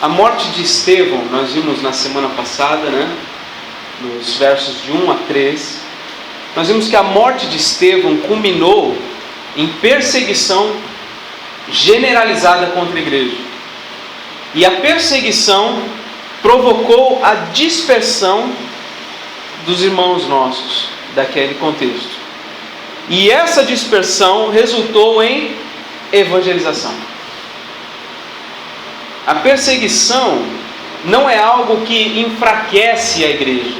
A morte de Estevão, nós vimos na semana passada, nos versos de 1 a 3, nós vimos que a morte de Estevão culminou em perseguição generalizada contra a igreja. E a perseguição provocou a dispersão dos irmãos nossos daquele contexto. E essa dispersão resultou em evangelização. A perseguição não é algo que enfraquece a igreja,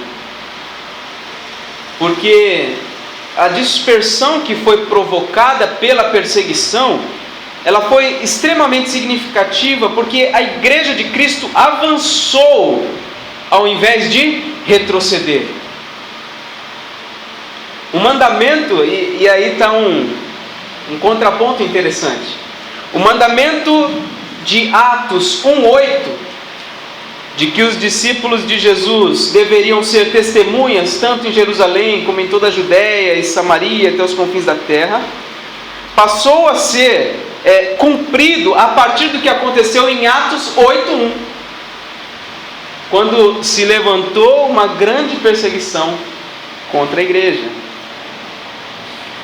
porque a dispersão que foi provocada pela perseguição, ela foi extremamente significativa, porque a igreja de Cristo avançou ao invés de retroceder. O mandamento, e aí está um contraponto interessante. O mandamento de Atos 1:8, de que os discípulos de Jesus deveriam ser testemunhas tanto em Jerusalém como em toda a Judéia e Samaria até os confins da terra, passou a ser cumprido a partir do que aconteceu em Atos 8:1, quando se levantou uma grande perseguição contra a igreja.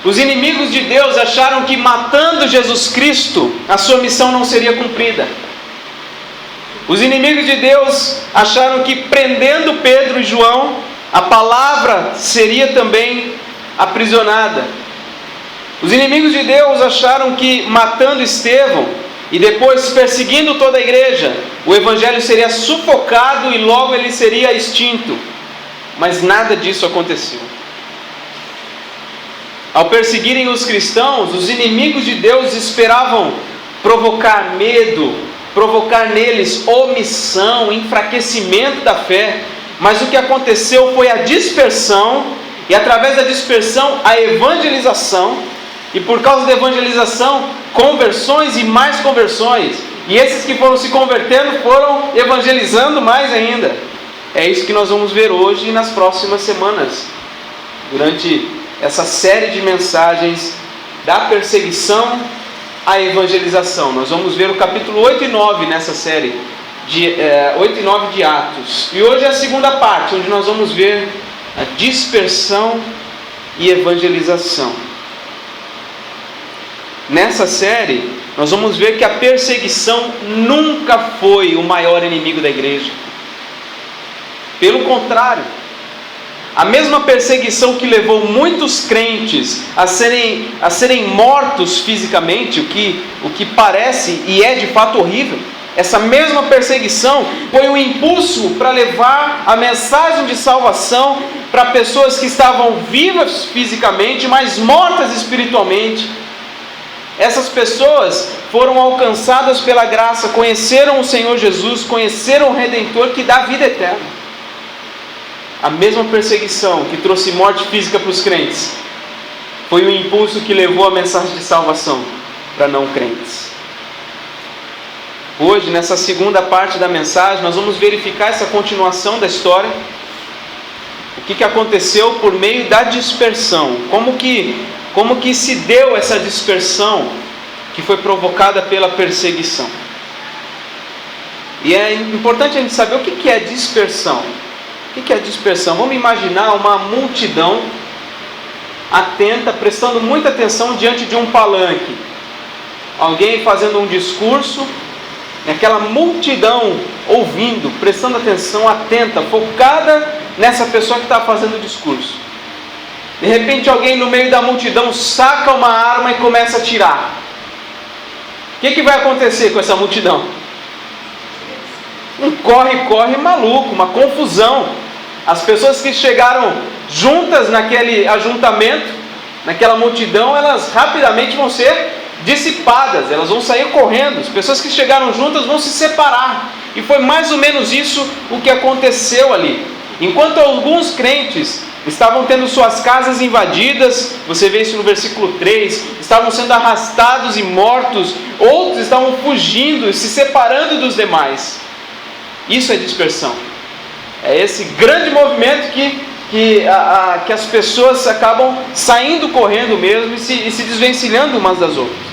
Os inimigos de Deus acharam que matando Jesus Cristo a sua missão não seria cumprida. Os inimigos de Deus acharam que prendendo Pedro e João, a palavra seria também aprisionada. Os inimigos de Deus acharam que matando Estevão e depois perseguindo toda a igreja, o evangelho seria sufocado e logo ele seria extinto. Mas nada disso aconteceu. Ao perseguirem os cristãos, os inimigos de Deus esperavam provocar medo, provocar neles omissão, enfraquecimento da fé. Mas o que aconteceu foi a dispersão, e através da dispersão, a evangelização. E por causa da evangelização, conversões e mais conversões. E esses que foram se convertendo foram evangelizando mais ainda. É isso que nós vamos ver hoje e nas próximas semanas, durante essa série de mensagens da perseguição à evangelização. Nós vamos ver o capítulo 8 e 9 nessa série, 8 e 9 de Atos. E hoje é a segunda parte, onde nós vamos ver a dispersão e evangelização. Nessa série, nós vamos ver que a perseguição nunca foi o maior inimigo da igreja. Pelo contrário, a mesma perseguição que levou muitos crentes a serem mortos fisicamente, o que parece e é de fato horrível, essa mesma perseguição foi um impulso para levar a mensagem de salvação para pessoas que estavam vivas fisicamente, mas mortas espiritualmente. Essas pessoas foram alcançadas pela graça, conheceram o Senhor Jesus, conheceram o Redentor que dá vida eterna. A mesma perseguição que trouxe morte física para os crentes foi o impulso que levou a mensagem de salvação para não crentes. Hoje, nessa segunda parte da mensagem, nós vamos verificar essa continuação da história. O que aconteceu por meio da dispersão. Como que se deu essa dispersão que foi provocada pela perseguição. E é importante a gente saber o que é dispersão. O que é dispersão? Vamos imaginar uma multidão atenta, prestando muita atenção diante de um palanque. Alguém fazendo um discurso, e aquela multidão ouvindo, prestando atenção, atenta, focada nessa pessoa que está fazendo o discurso. De repente alguém no meio da multidão saca uma arma e começa a atirar. O que vai acontecer com essa multidão? Um corre-corre maluco, uma confusão. As pessoas que chegaram juntas naquele ajuntamento, naquela multidão, elas rapidamente vão ser dissipadas, elas vão sair correndo. As pessoas que chegaram juntas vão se separar. E foi mais ou menos isso o que aconteceu ali. Enquanto alguns crentes estavam tendo suas casas invadidas, você vê isso no versículo 3, estavam sendo arrastados e mortos, outros estavam fugindo, se separando dos demais. Isso é dispersão. É esse grande movimento que as pessoas acabam saindo correndo mesmo e se desvencilhando umas das outras.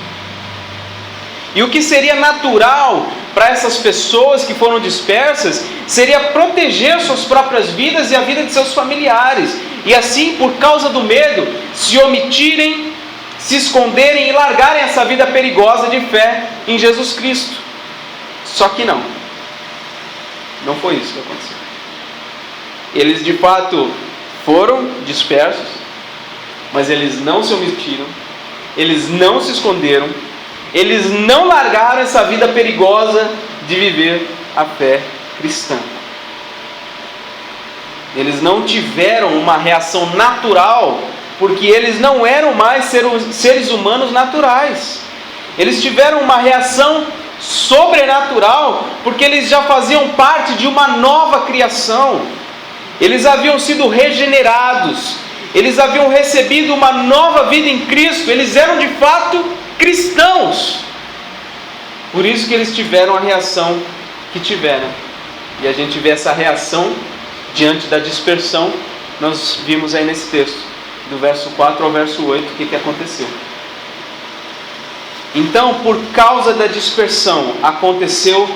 E o que seria natural para essas pessoas que foram dispersas seria proteger suas próprias vidas e a vida de seus familiares. E assim, por causa do medo, se omitirem, se esconderem e largarem essa vida perigosa de fé em Jesus Cristo. Só que não foi isso que aconteceu. Eles de fato foram dispersos, mas eles não se omitiram, eles não se esconderam, eles não largaram essa vida perigosa de viver a fé cristã. Eles não tiveram uma reação natural, porque eles não eram mais seres humanos naturais. Eles tiveram uma reação sobrenatural, porque eles já faziam parte de uma nova criação. Eles haviam sido regenerados, eles haviam recebido uma nova vida em Cristo, eles eram de fato cristãos. Por isso que eles tiveram a reação que tiveram. E a gente vê essa reação diante da dispersão. Nós vimos aí nesse texto, do verso 4 ao verso 8, o que aconteceu. Então, por causa da dispersão, aconteceu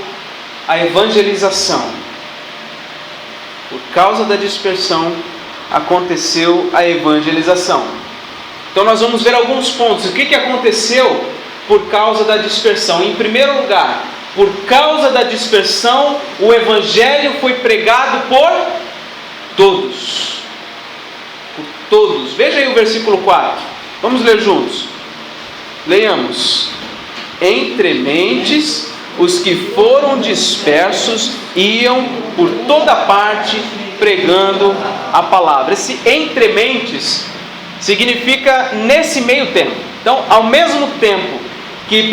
a evangelização. Por causa da dispersão, aconteceu a evangelização. Então nós vamos ver alguns pontos. O que aconteceu por causa da dispersão? Em primeiro lugar, por causa da dispersão, o evangelho foi pregado por todos. Por todos. Veja aí o versículo 4. Vamos ler juntos. Leiamos. Entre mentes, os que foram dispersos iam por toda parte pregando a palavra. Esse entre mentes significa nesse meio tempo. Então, ao mesmo tempo que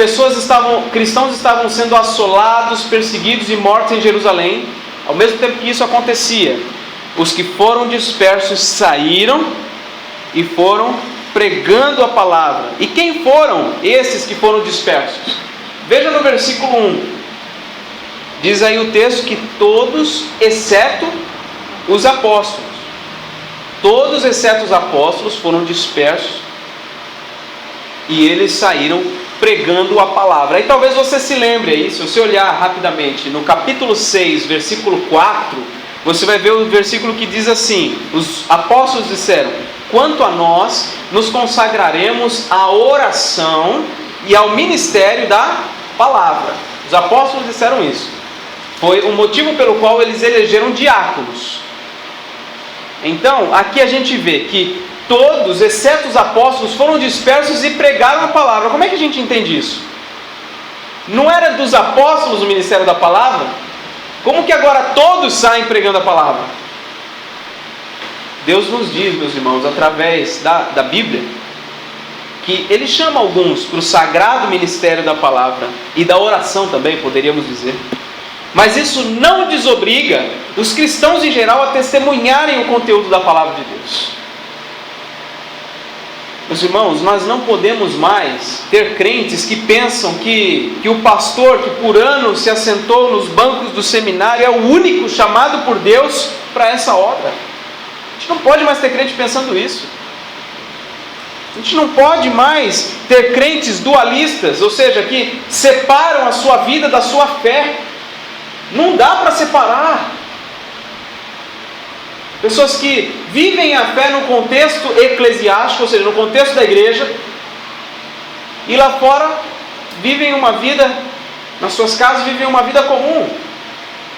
cristãos estavam sendo assolados, perseguidos e mortos em Jerusalém, ao mesmo tempo que isso acontecia, os que foram dispersos saíram e foram pregando a palavra. E quem foram esses que foram dispersos? Veja no versículo 1. Diz aí o texto que todos, exceto os apóstolos. Todos, exceto os apóstolos, foram dispersos e eles saíram pregando a palavra. Aí talvez você se lembre aí, se você olhar rapidamente, no capítulo 6, versículo 4, você vai ver o versículo que diz assim: os apóstolos disseram: quanto a nós, nos consagraremos à oração e ao ministério da palavra. Os apóstolos disseram isso. Foi o motivo pelo qual eles elegeram diáconos. Então, aqui a gente vê que todos, exceto os apóstolos, foram dispersos e pregaram a palavra. Como é que a gente entende isso? Não era dos apóstolos o ministério da palavra? Como que agora todos saem pregando a palavra? Deus nos diz, meus irmãos, através da Bíblia, que Ele chama alguns para o sagrado ministério da palavra e da oração também, poderíamos dizer. Mas isso não desobriga os cristãos em geral a testemunharem o conteúdo da palavra de Deus. Meus irmãos, nós não podemos mais ter crentes que pensam que o pastor que por anos se assentou nos bancos do seminário é o único chamado por Deus para essa obra. A gente não pode mais ter crente pensando isso. A gente não pode mais ter crentes dualistas, ou seja, que separam a sua vida da sua fé. Não dá para separar. Pessoas que vivem a fé no contexto eclesiástico, ou seja, no contexto da igreja, e lá fora vivem uma vida, nas suas casas vivem uma vida comum.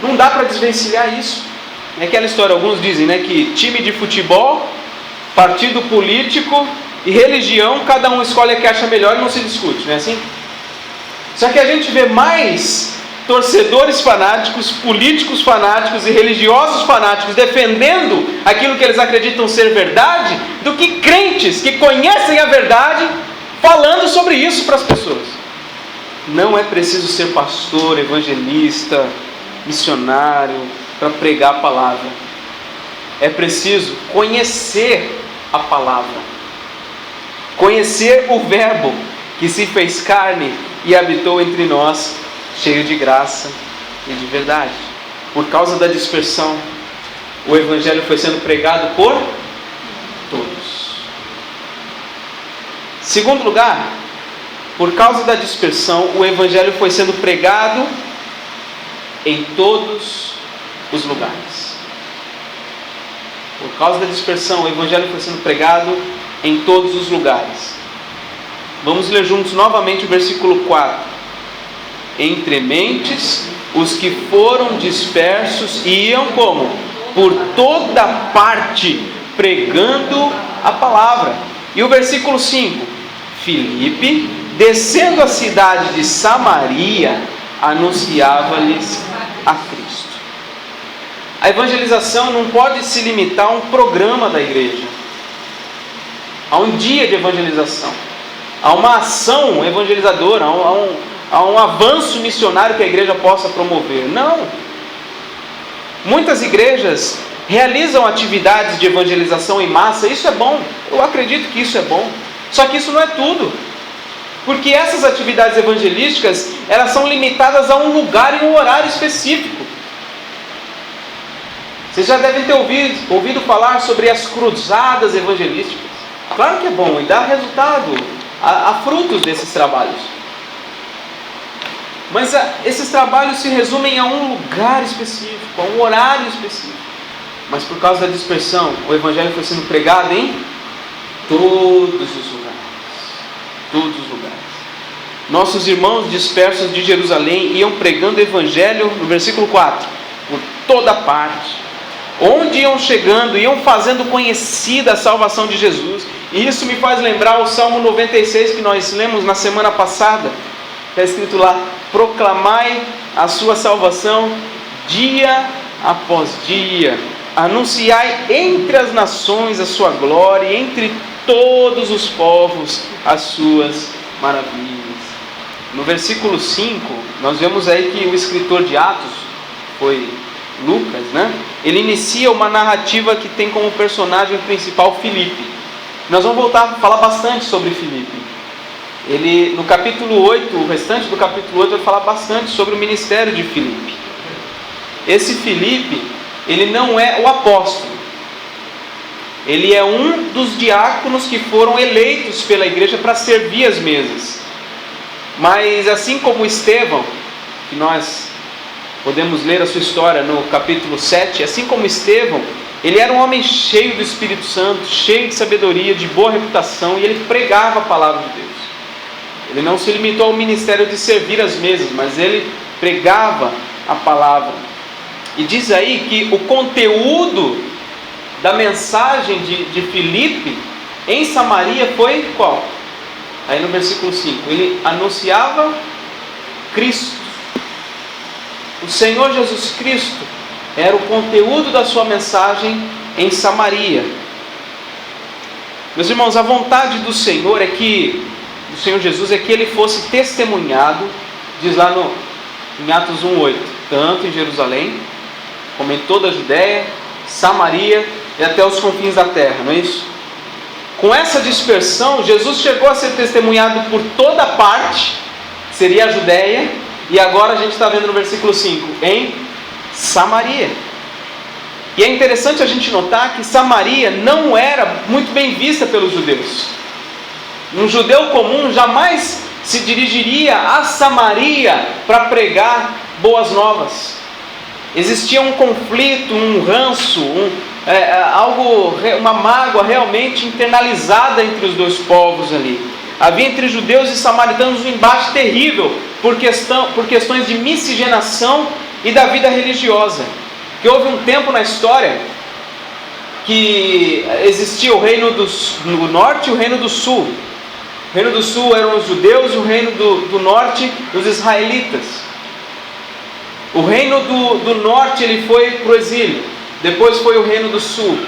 Não dá para desvencilhar isso. É aquela história, alguns dizem, né, que time de futebol, partido político e religião, cada um escolhe a que acha melhor e não se discute, não é assim? Só que a gente vê mais torcedores fanáticos, políticos fanáticos e religiosos fanáticos defendendo aquilo que eles acreditam ser verdade, do que crentes que conhecem a verdade falando sobre isso para as pessoas. Não é preciso ser pastor, evangelista, missionário para pregar a palavra. É preciso conhecer a palavra, conhecer o Verbo que se fez carne e habitou entre nós, cheio de graça e de verdade. Por causa da dispersão, o evangelho foi sendo pregado por todos. Segundo lugar, por causa da dispersão, o evangelho foi sendo pregado em todos os lugares. Por causa da dispersão, o Evangelho foi sendo pregado em todos os lugares. Vamos ler juntos novamente o versículo 4. Entre mentes, os que foram dispersos iam como? Por toda parte, pregando a palavra. E o versículo 5. Filipe, descendo a cidade de Samaria, anunciava-lhes a Cristo. A evangelização não pode se limitar a um programa da igreja, a um dia de evangelização, a uma ação evangelizadora, a um avanço missionário que a igreja possa promover. Não! Muitas igrejas realizam atividades de evangelização em massa. Isso é bom, eu acredito que isso é bom. Só que isso não é tudo, porque essas atividades evangelísticas, elas são limitadas a um lugar e um horário específico. Vocês já devem ter ouvido falar sobre as cruzadas evangelísticas. Claro que é bom e dá resultado, há frutos desses trabalhos. Mas esses trabalhos se resumem a um lugar específico, a um horário específico. Mas por causa da dispersão, o Evangelho foi sendo pregado em todos os lugares. Todos os lugares. Nossos irmãos dispersos de Jerusalém iam pregando o Evangelho, no versículo 4, por toda parte. Onde iam chegando, iam fazendo conhecida a salvação de Jesus. E isso me faz lembrar o Salmo 96 que nós lemos na semana passada. Está escrito lá: proclamai a sua salvação dia após dia. Anunciai entre as nações a sua glória, e entre todos os povos as suas maravilhas. No versículo 5, nós vemos aí que o escritor de Atos foi Lucas, né? Ele inicia uma narrativa que tem como personagem principal Filipe. Nós vamos voltar a falar bastante sobre Filipe. Ele, no capítulo 8, o restante do capítulo 8 vai falar bastante sobre o ministério de Filipe. Esse Filipe, ele não é o apóstolo. Ele é um dos diáconos que foram eleitos pela igreja para servir as mesas. Mas assim como Estevão, que nós podemos ler a sua história no capítulo 7, assim como Estevão, ele era um homem cheio do Espírito Santo, cheio de sabedoria, de boa reputação, e ele pregava a palavra de Deus. Ele não se limitou ao ministério de servir as mesas, mas ele pregava a palavra. E diz aí que o conteúdo da mensagem de Filipe em Samaria foi qual? Aí no versículo 5, ele anunciava Cristo. O Senhor Jesus Cristo era o conteúdo da sua mensagem em Samaria. Meus irmãos, a vontade do Senhor do Senhor Jesus é que ele fosse testemunhado, diz lá em Atos 1:8, tanto em Jerusalém, como em toda a Judéia, Samaria e até os confins da terra, não é isso? Com essa dispersão, Jesus chegou a ser testemunhado por toda parte, seria a Judéia, e agora a gente está vendo no versículo 5, em Samaria. E é interessante a gente notar que Samaria não era muito bem vista pelos judeus. Um judeu comum jamais se dirigiria a Samaria para pregar boas novas. Existia um conflito, um ranço, uma mágoa realmente internalizada entre os dois povos ali. Havia entre judeus e samaritanos um embate terrível por questões de miscigenação e da vida religiosa. Que houve um tempo na história que existia o reino do norte e o reino do sul. O reino do sul eram os judeus e o reino do norte os israelitas. O reino do norte ele foi para o exílio, depois foi o reino do sul.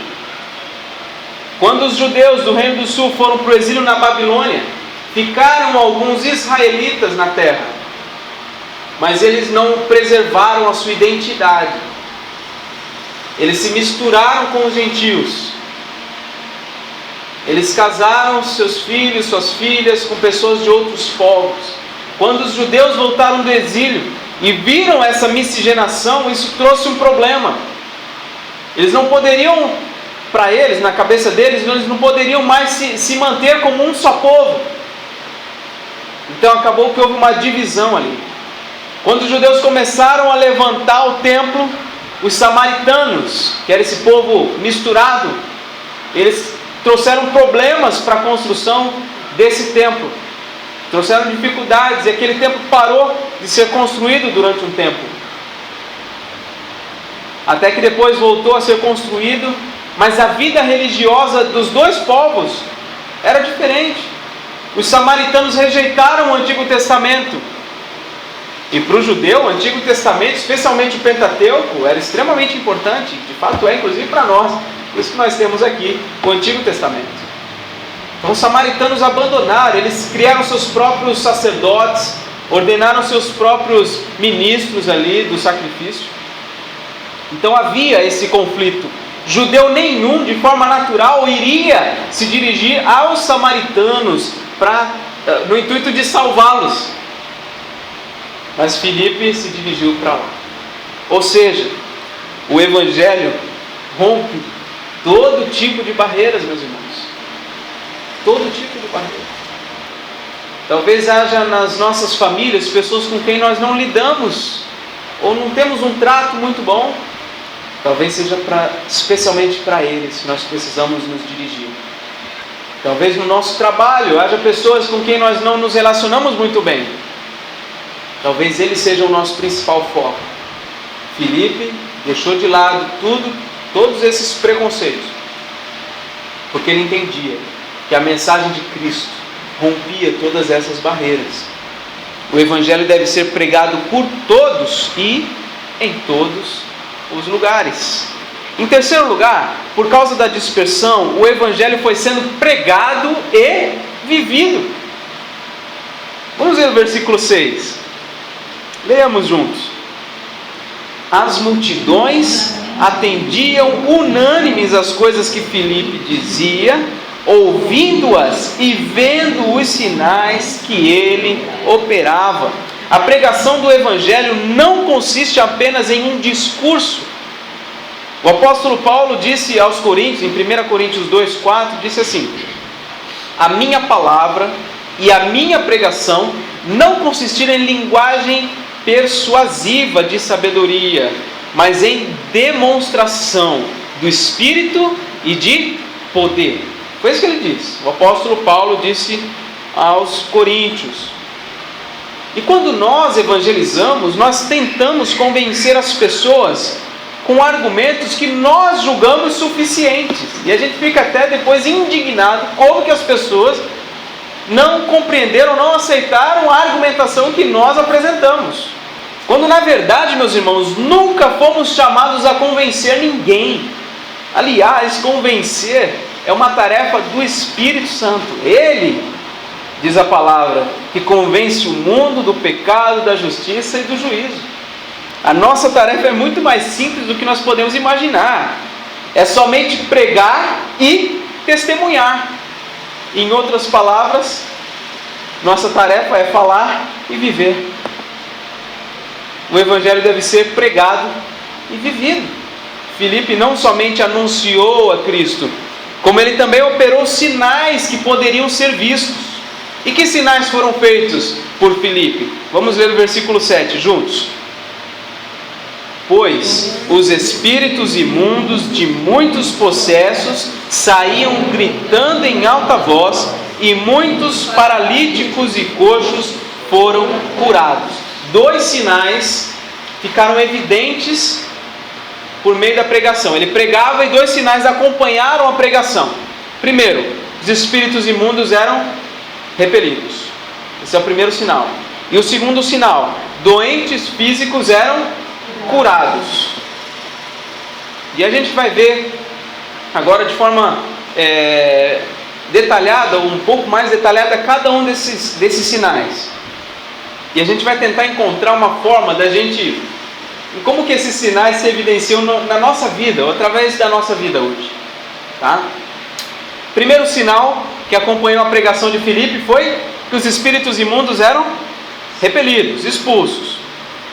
Quando os judeus do reino do sul foram para o exílio na Babilônia, ficaram alguns israelitas na terra, mas eles não preservaram a sua identidade. Eles se misturaram com os gentios. Eles casaram seus filhos, suas filhas com pessoas de outros povos. Quando os judeus voltaram do exílio e viram essa miscigenação, isso trouxe um problema. Eles não poderiam, para eles, na cabeça deles, eles não poderiam mais se manter como um só povo. Então acabou que houve uma divisão ali. Quando os judeus começaram a levantar o templo, os samaritanos, que era esse povo misturado, eles trouxeram problemas para a construção desse templo. Trouxeram dificuldades, e aquele templo parou de ser construído durante um tempo. Até que depois voltou a ser construído, mas a vida religiosa dos dois povos era diferente. Os samaritanos rejeitaram o Antigo Testamento. E para o judeu, o Antigo Testamento, especialmente o Pentateuco, era extremamente importante. De fato é, inclusive para nós. Por isso que nós temos aqui o Antigo Testamento. Então os samaritanos abandonaram, eles criaram seus próprios sacerdotes, ordenaram seus próprios ministros ali do sacrifício. Então havia esse conflito. Judeu nenhum, de forma natural, iria se dirigir aos samaritanos no intuito de salvá-los. Mas Filipe se dirigiu para lá. Ou seja, o Evangelho rompe todo tipo de barreiras, meus irmãos. Todo tipo de barreira. Talvez haja nas nossas famílias pessoas com quem nós não lidamos, ou não temos um trato muito bom. Talvez seja especialmente para eles que nós precisamos nos dirigir. Talvez no nosso trabalho haja pessoas com quem nós não nos relacionamos muito bem. Talvez eles sejam o nosso principal foco. Filipe deixou de lado todos esses preconceitos, porque ele entendia que a mensagem de Cristo rompia todas essas barreiras. O Evangelho deve ser pregado por todos e em todos os lugares. Em terceiro lugar, por causa da dispersão, o Evangelho foi sendo pregado e vivido. Vamos ver o versículo 6. Leamos juntos. As multidões atendiam unânimes às coisas que Filipe dizia, ouvindo-as e vendo os sinais que ele operava. A pregação do Evangelho não consiste apenas em um discurso. O apóstolo Paulo disse aos Coríntios, em 1 Coríntios 2,4, disse assim: a minha palavra e a minha pregação não consistiram em linguagem persuasiva de sabedoria, mas em demonstração do Espírito e de poder. Foi isso que ele disse. O apóstolo Paulo disse aos Coríntios. E quando nós evangelizamos, nós tentamos convencer as pessoas com argumentos que nós julgamos suficientes. E a gente fica até depois indignado como que as pessoas não compreenderam, não aceitaram a argumentação que nós apresentamos. Quando na verdade, meus irmãos, nunca fomos chamados a convencer ninguém. Aliás, convencer é uma tarefa do Espírito Santo. Ele, diz a palavra, que convence o mundo do pecado, da justiça e do juízo. A nossa tarefa é muito mais simples do que nós podemos imaginar. É somente pregar e testemunhar. Em outras palavras, nossa tarefa é falar e viver. O Evangelho deve ser pregado e vivido. Filipe não somente anunciou a Cristo, como ele também operou sinais que poderiam ser vistos. E que sinais foram feitos por Filipe? Vamos ler o versículo 7 juntos. Pois os espíritos imundos de muitos possessos saíam gritando em alta voz, e muitos paralíticos e coxos foram curados. 2 sinais ficaram evidentes por meio da pregação. Ele pregava e 2 sinais acompanharam a pregação. Primeiro, os espíritos imundos eram repelidos. Esse é o primeiro sinal. E o segundo sinal, doentes físicos eram curados. E a gente vai ver agora de forma detalhada, ou um pouco mais detalhada, cada um desses sinais. E a gente vai tentar encontrar uma forma da gente, como que esses sinais se evidenciam na nossa vida, ou através da nossa vida hoje. Tá? Primeiro sinal que acompanhou a pregação de Filipe foi que os espíritos imundos eram repelidos, expulsos.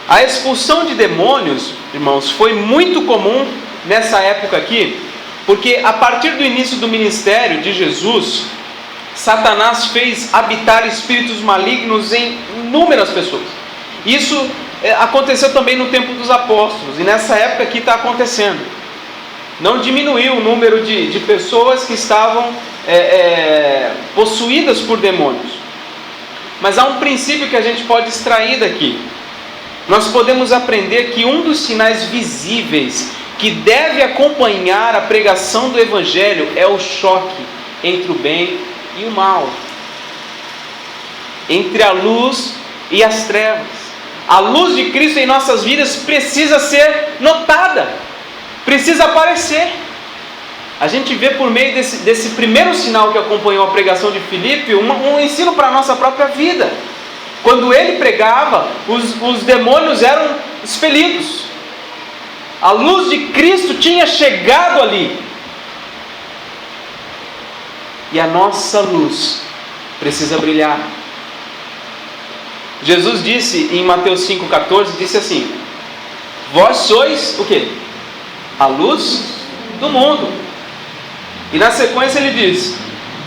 A expulsão de demônios, irmãos, foi muito comum nessa época aqui, porque a partir do início do ministério de Jesus, Satanás fez habitar espíritos malignos em inúmeras pessoas. Isso aconteceu também no tempo dos apóstolos, e nessa época aqui está acontecendo. Não diminuiu o número de pessoas que estavam possuídas por demônios. Mas há um princípio que a gente pode extrair daqui. Nós podemos aprender que um dos sinais visíveis que deve acompanhar a pregação do Evangelho é o choque entre o bem e o mal, entre a luz e as trevas. A luz de Cristo em nossas vidas precisa ser notada, precisa aparecer. A gente vê por meio desse primeiro sinal que acompanhou a pregação de Filipe, um ensino para a nossa própria vida. Quando ele pregava, os demônios eram expelidos. A luz de Cristo tinha chegado ali. E a nossa luz precisa brilhar. Jesus disse em Mateus 5,14, disse assim: vós sois o quê? A luz do mundo. E na sequência ele diz: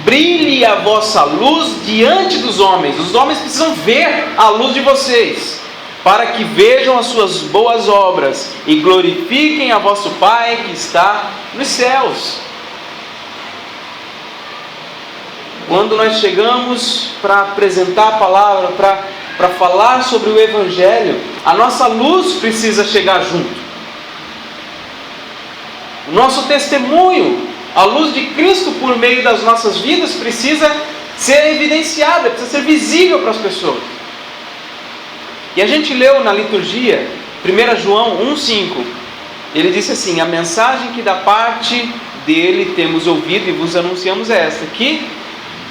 brilhe a vossa luz diante dos homens. Os homens precisam ver a luz de vocês, para que vejam as suas boas obras e glorifiquem a vosso Pai que está nos céus. Quando nós chegamos para apresentar a palavra, para falar sobre o Evangelho, a nossa luz precisa chegar junto. O nosso testemunho, a luz de Cristo por meio das nossas vidas, precisa ser evidenciada, precisa ser visível para as pessoas. E a gente leu na liturgia, 1 João 1,5, ele disse assim: a mensagem que da parte dele temos ouvido e vos anunciamos é esta, que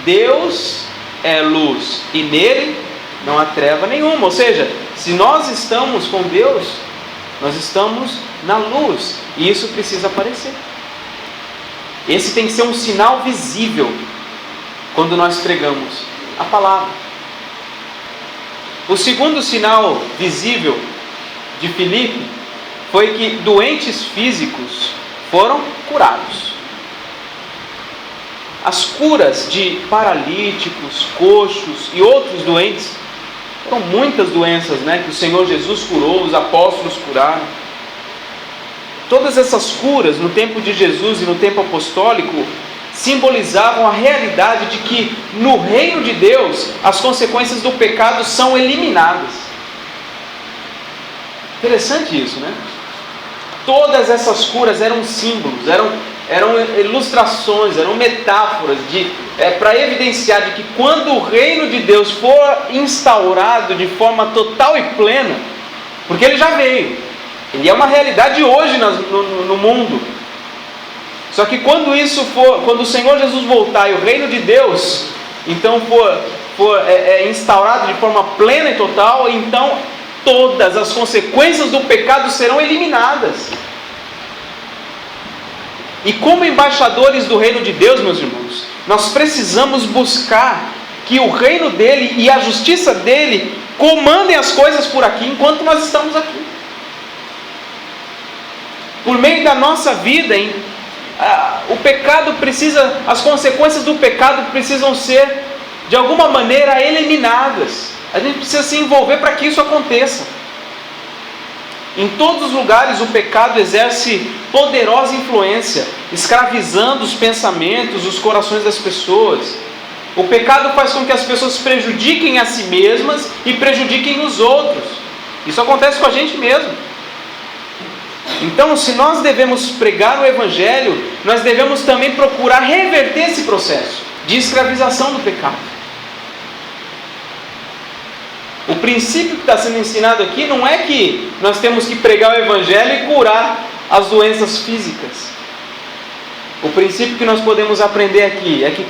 Deus é luz e nele não há treva nenhuma. Ou seja, se nós estamos com Deus, nós estamos na luz, e isso precisa aparecer. Esse tem que ser um sinal visível quando nós pregamos a palavra. O segundo sinal visível de Filipe foi que doentes físicos foram curados. As curas de paralíticos, coxos e outros doentes, foram muitas doenças, que o Senhor Jesus curou, os apóstolos curaram. Todas essas curas no tempo de Jesus e no tempo apostólico simbolizavam a realidade de que no reino de Deus as consequências do pecado são eliminadas. Interessante isso, Todas essas curas eram símbolos, eram ilustrações, eram metáforas para evidenciar de que quando o reino de Deus for instaurado de forma total e plena, porque ele já veio, ele é uma realidade hoje no mundo. Só que quando o Senhor Jesus voltar e o reino de Deus então for instaurado de forma plena e total, então todas as consequências do pecado serão eliminadas. E como embaixadores do reino de Deus, meus irmãos, nós precisamos buscar que o reino dele e a justiça dele comandem as coisas por aqui enquanto nós estamos aqui. Por meio da nossa vida, as consequências do pecado precisam ser de alguma maneira eliminadas. A gente precisa se envolver para que isso aconteça. Em todos os lugares o pecado exerce poderosa influência, escravizando os pensamentos, os corações das pessoas. O pecado faz com que as pessoas prejudiquem a si mesmas e prejudiquem os outros. Isso acontece com a gente mesmo. Então, se nós devemos pregar o Evangelho, nós devemos também procurar reverter esse processo de escravização do pecado. O princípio que está sendo ensinado aqui não é que nós temos que pregar o Evangelho e curar as doenças físicas. O princípio que nós podemos aprender aqui é que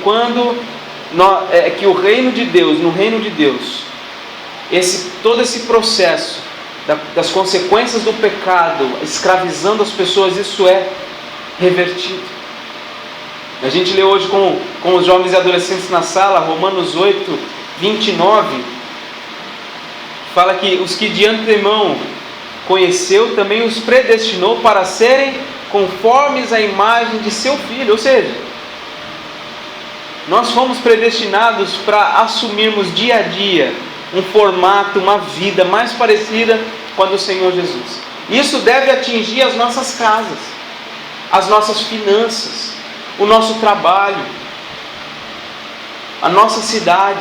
que o reino de Deus, no reino de Deus, todo esse processo das consequências do pecado, escravizando as pessoas, isso é revertido. A gente lê hoje com os jovens e adolescentes na sala, Romanos 8, 29, fala que os que de antemão conheceu, também os predestinou para serem conformes à imagem de seu Filho. Ou seja, nós fomos predestinados para assumirmos dia a dia um formato, uma vida mais parecida com a do Senhor Jesus. Isso deve atingir as nossas casas, as nossas finanças, o nosso trabalho, a nossa cidade.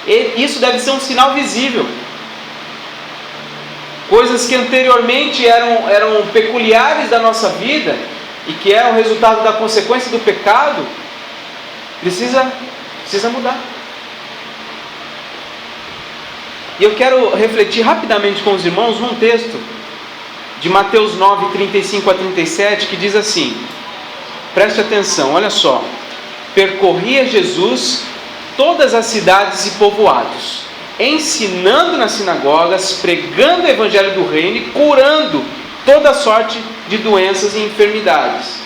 E isso deve ser um sinal visível. Coisas que anteriormente eram peculiares da nossa vida e que é o resultado da consequência do pecado, precisa mudar. E eu quero refletir rapidamente com os irmãos num texto de Mateus 9, 35 a 37, que diz assim, preste atenção, olha só: percorria Jesus todas as cidades e povoados, ensinando nas sinagogas, pregando o evangelho do reino e curando toda sorte de doenças e enfermidades.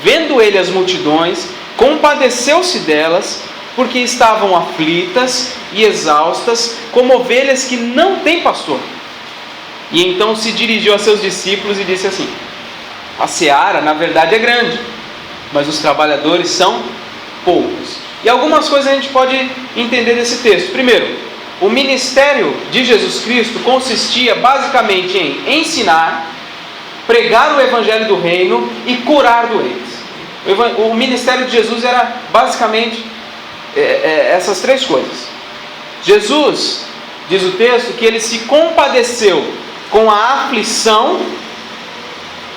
Vendo ele as multidões, compadeceu-se delas, porque estavam aflitas e exaustas, como ovelhas que não têm pastor. E então se dirigiu a seus discípulos e disse assim: a seara, na verdade, é grande, mas os trabalhadores são poucos. E algumas coisas a gente pode entender desse texto. Primeiro, o ministério de Jesus Cristo consistia basicamente em ensinar, pregar o evangelho do reino e curar doentes. O ministério de Jesus era basicamente essas três coisas. Jesus, diz o texto, que ele se compadeceu com a aflição,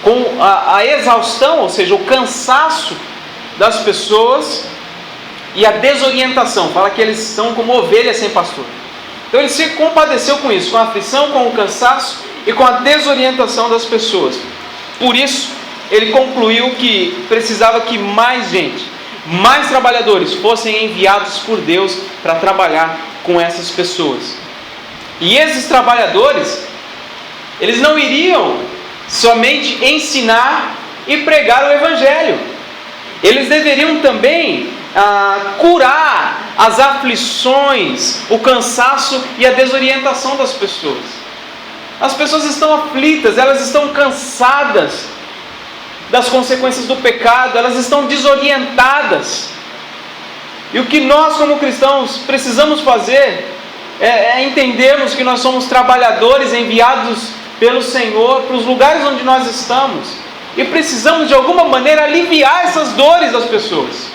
com a exaustão, ou seja, o cansaço das pessoas e a desorientação. Fala que eles são como ovelhas sem pastor. Então ele se compadeceu com isso, com a aflição, com o cansaço e com a desorientação das pessoas. Por isso, ele concluiu que precisava que mais gente, mais trabalhadores fossem enviados por Deus para trabalhar com essas pessoas. E esses trabalhadores, eles não iriam somente ensinar e pregar o evangelho. Eles deveriam também curar as aflições, o cansaço e a desorientação das pessoas. As pessoas estão aflitas, elas estão cansadas das consequências do pecado, elas estão desorientadas. E o que nós como cristãos precisamos fazer é entendermos que nós somos trabalhadores enviados pelo Senhor para os lugares onde nós estamos, e precisamos de alguma maneira aliviar essas dores das pessoas.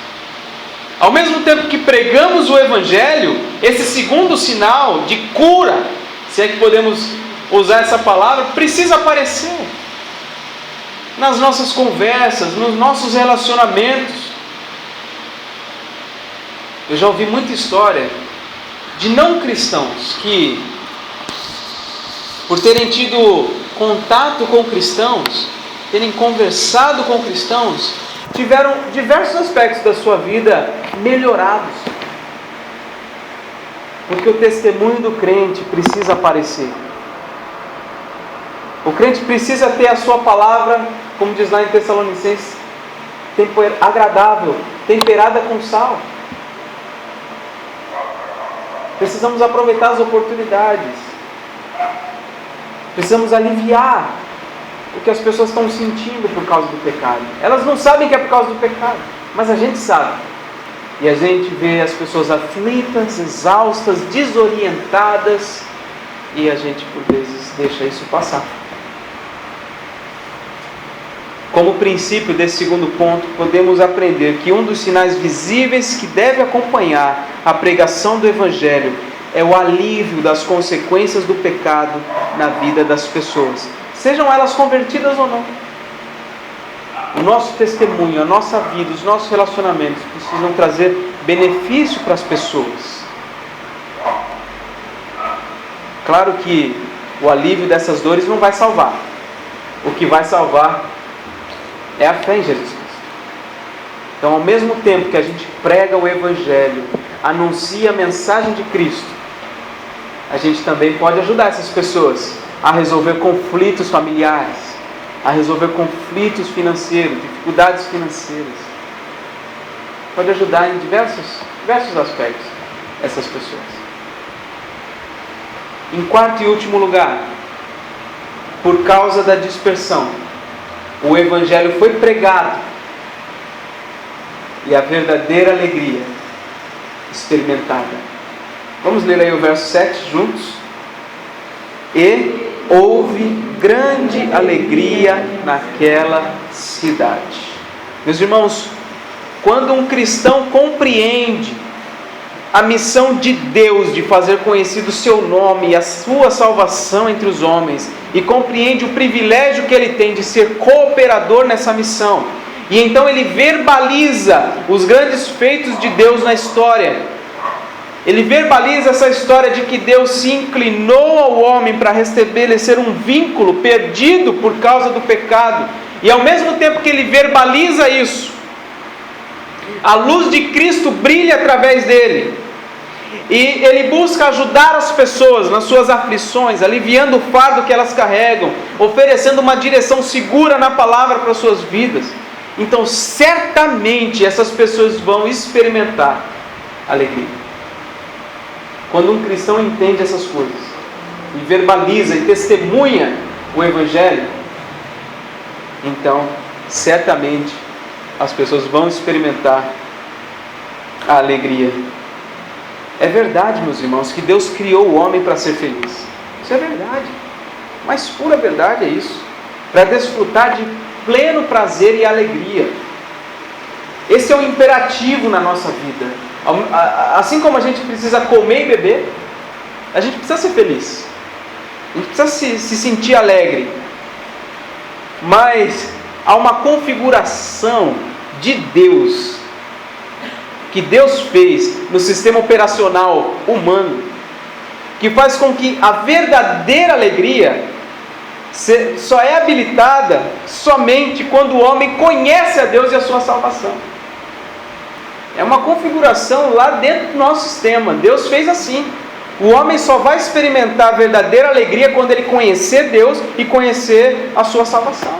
Ao mesmo tempo que pregamos o evangelho, esse segundo sinal de cura, se é que podemos usar essa palavra, precisa aparecer nas nossas conversas, nos nossos relacionamentos. Eu já ouvi muita história de não cristãos que, por terem tido contato com cristãos, terem conversado com cristãos, tiveram diversos aspectos da sua vida melhorados. Porque o testemunho do crente precisa aparecer. O crente precisa ter a sua palavra, como diz lá em Tessalonicenses, agradável, temperada com sal. Precisamos aproveitar as oportunidades. Precisamos aliviar o que as pessoas estão sentindo por causa do pecado. Elas não sabem que é por causa do pecado, mas a gente sabe. E a gente vê as pessoas aflitas, exaustas, desorientadas, e a gente por vezes deixa isso passar. Como princípio desse segundo ponto, podemos aprender que um dos sinais visíveis que deve acompanhar a pregação do Evangelho é o alívio das consequências do pecado na vida das pessoas, sejam elas convertidas ou não. O nosso testemunho, a nossa vida, os nossos relacionamentos precisam trazer benefício para as pessoas. Claro que o alívio dessas dores não vai salvar. O que vai salvar é a fé em Jesus Cristo. Então, ao mesmo tempo que a gente prega o Evangelho, anuncia a mensagem de Cristo, a gente também pode ajudar essas pessoas a resolver conflitos familiares, a resolver conflitos financeiros, dificuldades financeiras. Pode ajudar em diversos aspectos essas pessoas. Em quarto e último lugar, por causa da dispersão, o Evangelho foi pregado e a verdadeira alegria experimentada. Vamos ler aí o verso 7 juntos? E houve grande alegria naquela cidade. Meus irmãos, quando um cristão compreende a missão de Deus de fazer conhecido o seu nome e a sua salvação entre os homens, e compreende o privilégio que ele tem de ser cooperador nessa missão, e então ele verbaliza os grandes feitos de Deus na história, ele verbaliza essa história de que Deus se inclinou ao homem para restabelecer um vínculo perdido por causa do pecado, e ao mesmo tempo que ele verbaliza isso, a luz de Cristo brilha através dele, e ele busca ajudar as pessoas nas suas aflições, aliviando o fardo que elas carregam, oferecendo uma direção segura na palavra para as suas vidas. Então certamente essas pessoas vão experimentar alegria. Quando um cristão entende essas coisas e verbaliza e testemunha o Evangelho, então certamente as pessoas vão experimentar a alegria. É verdade, meus irmãos, que Deus criou o homem para ser feliz. Isso é verdade. Mas pura verdade é isso. Para desfrutar de pleno prazer e alegria. Esse é o imperativo na nossa vida. Assim como a gente precisa comer e beber, a gente precisa ser feliz. A gente precisa se sentir alegre. Mas há uma configuração de Deus, que Deus fez no sistema operacional humano, que faz com que a verdadeira alegria só é habilitada somente quando o homem conhece a Deus e a sua salvação. É uma configuração lá dentro do nosso sistema. Deus fez assim. O homem só vai experimentar a verdadeira alegria quando ele conhecer Deus e conhecer a sua salvação.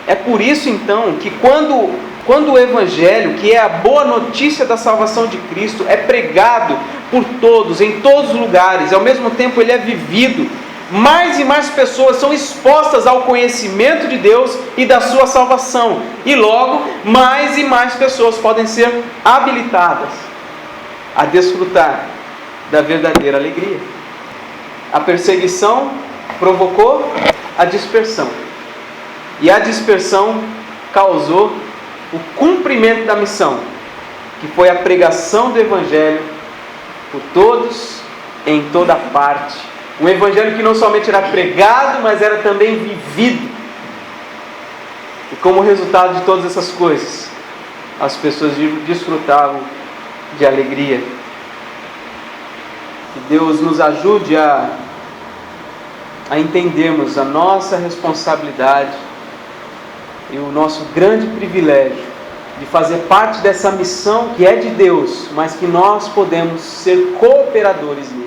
É por isso então que quando o Evangelho, que é a boa notícia da salvação de Cristo, é pregado por todos, em todos os lugares, e ao mesmo tempo ele é vivido, mais e mais pessoas são expostas ao conhecimento de Deus e da sua salvação, e logo mais e mais pessoas podem ser habilitadas a desfrutar da verdadeira alegria. A perseguição provocou a dispersão, e a dispersão causou o cumprimento da missão, que foi a pregação do Evangelho por todos, em toda parte. Um Evangelho que não somente era pregado, mas era também vivido. E como resultado de todas essas coisas, as pessoas desfrutavam de alegria. Que Deus nos ajude a entendermos a nossa responsabilidade e o nosso grande privilégio de fazer parte dessa missão que é de Deus, mas que nós podemos ser cooperadores nela.